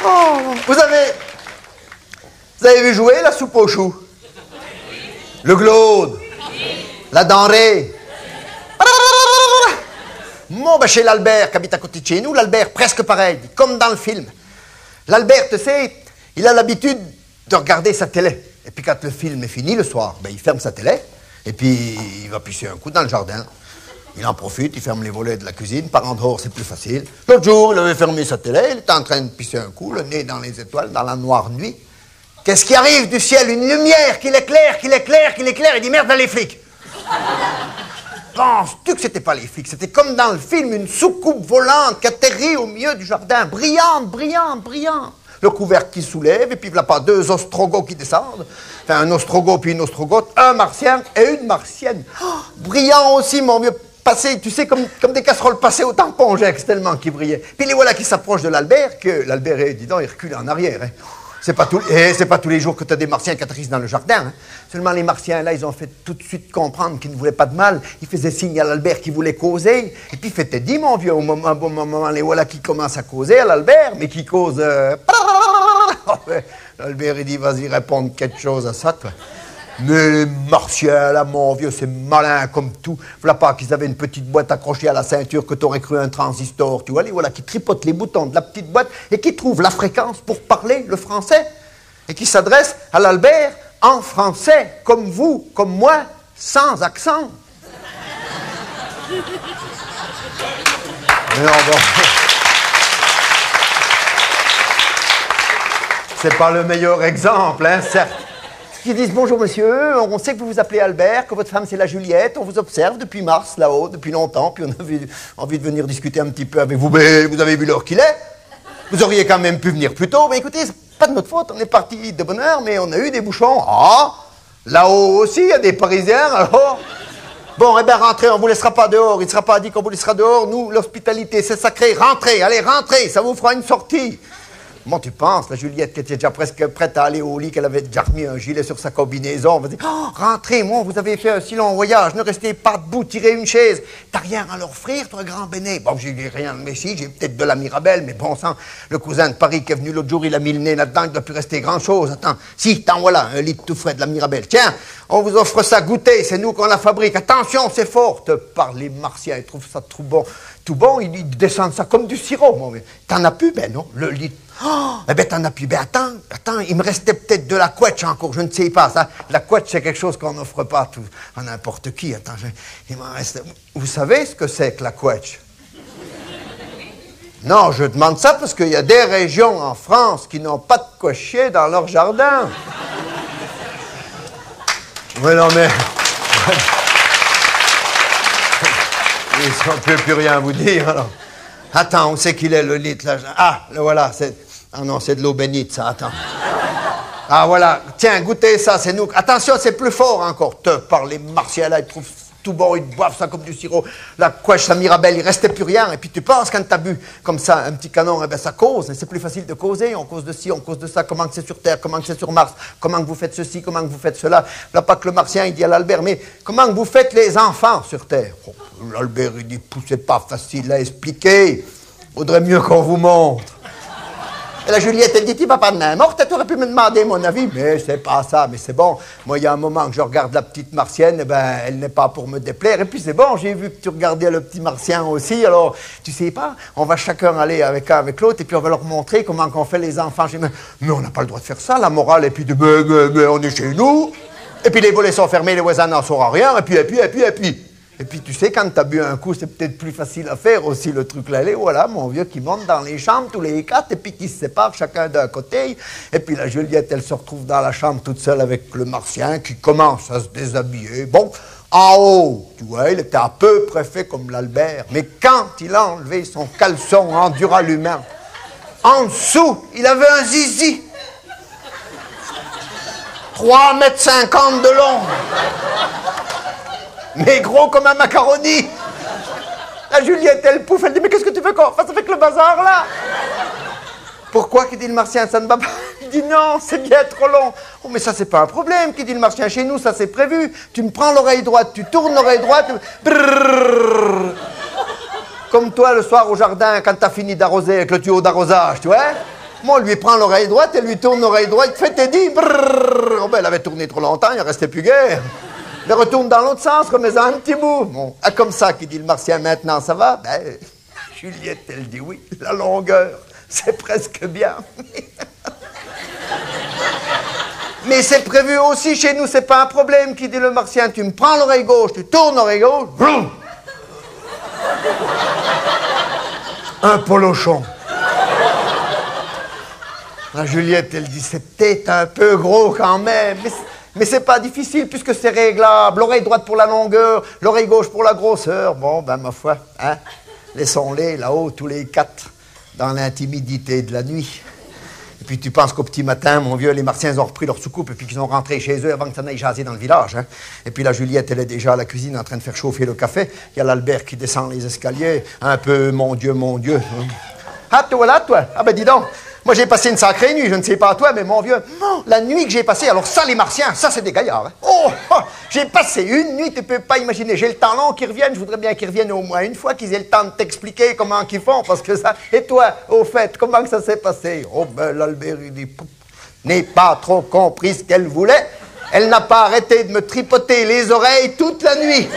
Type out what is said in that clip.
Oh, vous avez vu jouer la soupe aux choux? Le glaude? La denrée? Bon, ben chez l'Albert, qui habite à côté de chez nous, l'Albert, presque pareil, comme dans le film. L'Albert, tu sais, il a l'habitude de regarder sa télé. Et puis quand le film est fini le soir, ben, il ferme sa télé, et puis il va pisser un coup dans le jardin. Il en profite, il ferme les volets de la cuisine, par en dehors c'est plus facile. L'autre jour, il avait fermé sa télé, il était en train de pisser un coup, le nez dans les étoiles, dans la noire nuit. Qu'est-ce qui arrive du ciel? Une lumière qui l'éclaire, il dit merde, les flics. Penses-tu que c'était pas les flics? C'était comme dans le film, une soucoupe volante qui atterrit au milieu du jardin, brillante. Le couvercle qui soulève, et puis voilà pas deux ostrogoths qui descendent. Enfin, un ostrogoth puis une ostrogoth, un martien et une martienne. Oh, brillant aussi, mon vieux. Passé, tu sais, comme des casseroles passées au tampon, Jacques, tellement qu'ils brillaient. Puis les voilà qui s'approchent de l'Albert, que l'Albert, dis donc, il recule en arrière. Hein. C'est pas tous les jours que tu as des martiens qui atterrissent dans le jardin. Hein. Seulement les martiens, là, ils ont fait tout de suite comprendre qu'ils ne voulaient pas de mal. Ils faisaient signe à l'Albert qu'ils voulaient causer. Et puis, fait dit, mon vieux, un bon moment, les voilà qui commencent à causer à l'Albert, mais qui causent... L'Albert, il dit, vas-y, réponds quelque chose à ça, toi. Mais les martiens, là, mon vieux, c'est malin comme tout. Voilà pas qu'ils avaient une petite boîte accrochée à la ceinture que t'aurais cru un transistor, tu vois, les voilà qui tripotent les boutons de la petite boîte et qui trouvent la fréquence pour parler le français et qui s'adressent à l'Albert en français, comme vous, comme moi, sans accent. Non, bon. C'est pas le meilleur exemple, hein, certes. Ils disent bonjour monsieur, on sait que vous vous appelez Albert, que votre femme c'est la Juliette, on vous observe depuis mars là-haut, depuis longtemps, puis on avait envie de venir discuter un petit peu avec vous. Mais vous avez vu l'heure qu'il est? Vous auriez quand même pu venir plus tôt. Mais écoutez, c'est pas de notre faute, on est parti de bonne heure, mais on a eu des bouchons. Ah, là-haut aussi, il y a des Parisiens, alors. Bon, eh bien rentrez, on vous laissera pas dehors, il ne sera pas dit qu'on vous laissera dehors. Nous, l'hospitalité, c'est sacré, rentrez, allez, rentrez, ça vous fera une sortie. Comment tu penses, la Juliette qui était déjà presque prête à aller au lit, qu'elle avait déjà remis un gilet sur sa combinaison, on va dire, oh, rentrez, moi, vous avez fait un si long voyage, ne restez pas debout, tirez une chaise. T'as rien à leur offrir, toi, grand Béné? Bon, j'ai rien de Messi, j'ai peut-être de la Mirabelle, mais bon sang, le cousin de Paris qui est venu l'autre jour, il a mis le nez là-dedans, il ne doit plus rester grand-chose. Attends, si, t'en voilà, un litre tout frais de la Mirabelle. Tiens, on vous offre ça, goûtez, c'est nous qu'on la fabrique. Attention, c'est fort, te parle les Martiens, ils trouvent ça tout bon, ils descendent ça comme du sirop, mon vieux. T'en as plus? Ben non, le litre. Oh, eh ben t'en as plus. Ben attends, il me restait peut-être de la couette encore, je ne sais pas. Ça. La couette, c'est quelque chose qu'on n'offre pas à n'importe qui. Attends, il m'en reste... Vous savez ce que c'est que la couette? Non, je demande ça parce qu'il y a des régions en France qui n'ont pas de cocher dans leur jardin. Oui, non, mais... On ne peut plus rien vous dire, alors. Attends, où c'est qu'il est, le litre, là? Ah, le voilà, c'est... Ah non, c'est de l'eau bénite, ça, attends. Ah, voilà, tiens, goûtez ça, c'est nous. Attention, c'est plus fort encore. Te parle, les Martiens, là, ils trouvent tout bon, ils boivent ça comme du sirop. La couèche, la Mirabelle, il restait plus rien. Et puis tu penses, quand t'as bu comme ça un petit canon, eh ben ça cause. C'est plus facile de causer. On cause de ci, on cause de ça. Comment que c'est sur Terre, comment que c'est sur Mars, comment que vous faites ceci, comment que vous faites cela. Là, pas que le Martien, il dit à l'Albert, mais comment que vous faites les enfants sur Terre? Oh, l'Albert, il dit, c'est pas facile à expliquer. Faudrait mieux qu'on vous montre. Et la Juliette, elle dit, tu vas pas de main morte, tu aurais pu me demander mon avis. Mais c'est pas ça, mais c'est bon. Moi, il y a un moment que je regarde la petite Martienne, eh ben, elle n'est pas pour me déplaire. Et puis c'est bon, j'ai vu que tu regardais le petit Martien aussi. Alors, tu sais pas, on va chacun aller avec l'autre et puis on va leur montrer comment qu'on fait les enfants. Mais on n'a pas le droit de faire ça, la morale. Et puis, mais on est chez nous. Et puis les volets sont fermés, les voisins n'en sauront rien. Et puis. Et puis, tu sais, quand t'as bu un coup, c'est peut-être plus facile à faire aussi, le truc là. Et voilà, mon vieux qui monte dans les chambres, tous les quatre, et puis qui se séparent chacun d'un côté. Et puis la Juliette, elle se retrouve dans la chambre toute seule avec le Martien qui commence à se déshabiller. Bon, en haut, tu vois, il était à peu près fait comme l'Albert. Mais quand il a enlevé son caleçon en duralumin, en dessous, il avait un zizi. 3,50 m de long. Mais gros comme un macaroni. La Juliette, elle pouffe, elle dit, mais qu'est-ce que tu veux qu'on fasse avec le bazar, là? Pourquoi, qui dit le Martien, ça ne va pas? Il dit, non, c'est bien trop long. Oh, mais ça, c'est pas un problème, qui dit le Martien, chez nous, ça, c'est prévu. Tu me prends l'oreille droite, tu tournes l'oreille droite, brrr. Comme toi, le soir, au jardin, quand t'as fini d'arroser avec le tuyau d'arrosage, tu vois? Moi, on lui prend l'oreille droite, elle lui tourne l'oreille droite. Fait Teddy. Brrr. Oh, ben, elle avait tourné trop longtemps, il en restait plus guère. Elle retourne dans l'autre sens, remets-en un petit bout. Bon, ah, comme ça, qui dit le martien, maintenant, ça va? Ben, Juliette, elle dit oui, la longueur, c'est presque bien. Mais c'est prévu aussi chez nous, c'est pas un problème, qui dit le martien. Tu me prends l'oreille gauche, tu tournes l'oreille gauche, vroom. Un polochon. La Juliette, elle dit, c'est peut-être un peu gros quand même, mais c'est pas difficile puisque c'est réglable. L'oreille droite pour la longueur, l'oreille gauche pour la grosseur. Bon, ben ma foi, hein, laissons-les là-haut tous les quatre, dans l'intimité de la nuit. Et puis tu penses qu'au petit matin, mon vieux, les martiens ont repris leur soucoupe et puis qu'ils ont rentré chez eux avant que ça n'aille jaser dans le village. Hein. Et puis la Juliette, elle est déjà à la cuisine en train de faire chauffer le café. Il y a l'Albert qui descend les escaliers, un peu, mon Dieu, mon Dieu. Ah, toi là, toi? Ah ben dis donc, moi j'ai passé une sacrée nuit, je ne sais pas toi, mais mon vieux, la nuit que j'ai passée, alors ça, les martiens, ça c'est des gaillards. Hein. Oh, j'ai passé une nuit, tu peux pas imaginer. J'ai le temps long qu'ils reviennent, je voudrais bien qu'ils reviennent au moins une fois, qu'ils aient le temps de t'expliquer comment qu'ils font, parce que ça... Et toi, au fait, comment que ça s'est passé? Oh ben l'Albert, il dit, n'ai pas trop compris ce qu'elle voulait. Elle n'a pas arrêté de me tripoter les oreilles toute la nuit.